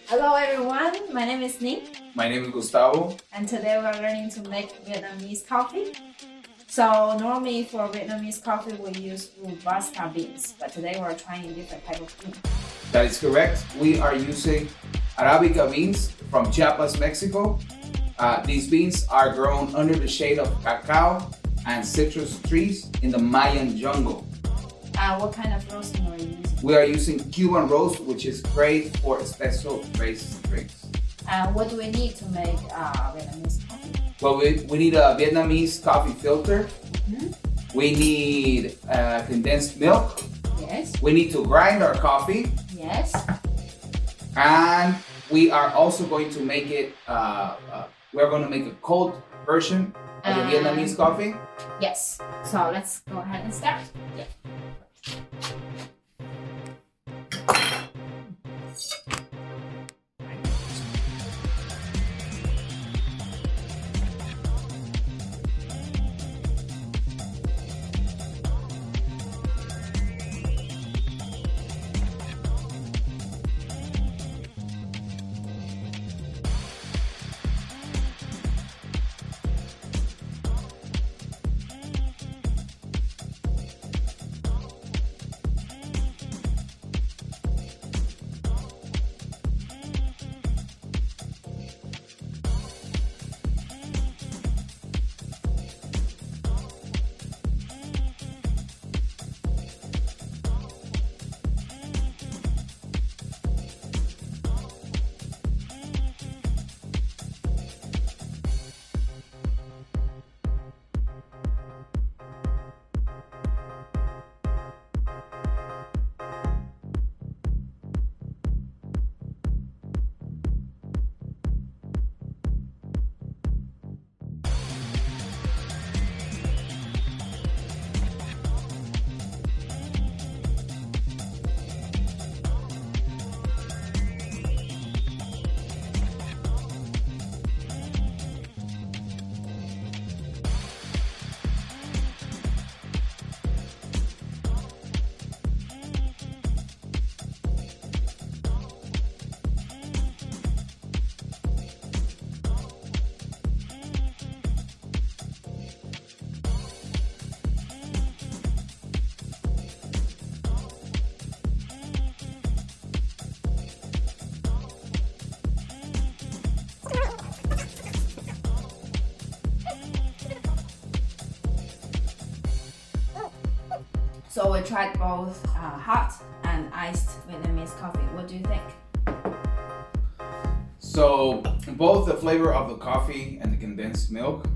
Hello everyone, my name is Ning, My name is Gustavo. and today we're learning to make Vietnamese coffee. So normally for Vietnamese coffee we use Robusta beans, but today we're trying a different type of bean. That is correct. We are using Arabica beans from Chiapas, Mexico. These beans are grown under the shade of cacao and citrus trees in the Mayan Jungle. What kind of roasting are you using? We are using Cuban roast, which is great for espresso-based drinks. What do we need to make Vietnamese coffee? Well, we need a Vietnamese coffee filter. We need condensed milk. Yes. We need to grind our coffee. Yes. And we are also going to make it, we're going to make a cold version of the Vietnamese coffee. Yes. So let's go ahead and start. Yeah. So we tried both hot and iced Vietnamese coffee. What do you think? So both the flavor of the coffee and the condensed milk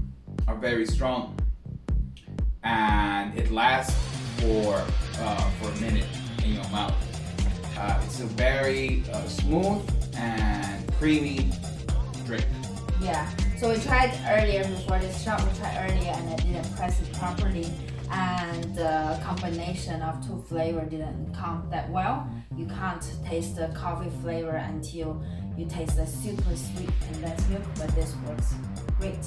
are very strong, and it lasts for a minute in your mouth. It's a very smooth and creamy drink. Yeah. So we tried earlier before this shot. We tried earlier and I didn't press it properly, and the combination of two flavor didn't come that well. You can't taste the coffee flavor until you taste the super sweet condensed milk, but this works great.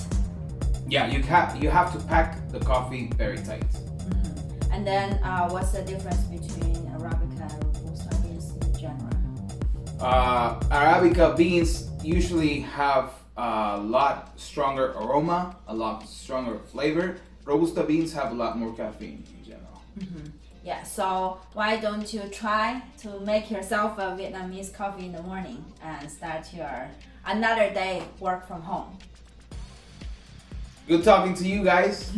Yeah, you have to pack the coffee very tight. And then what's the difference between Arabica and Robusta beans in general? Arabica beans usually have a lot stronger aroma, a lot stronger flavor. Robusta beans have a lot more caffeine in general. Yeah, so why don't you try to make yourself a Vietnamese coffee in the morning and start your another day work from home. Good talking to you guys.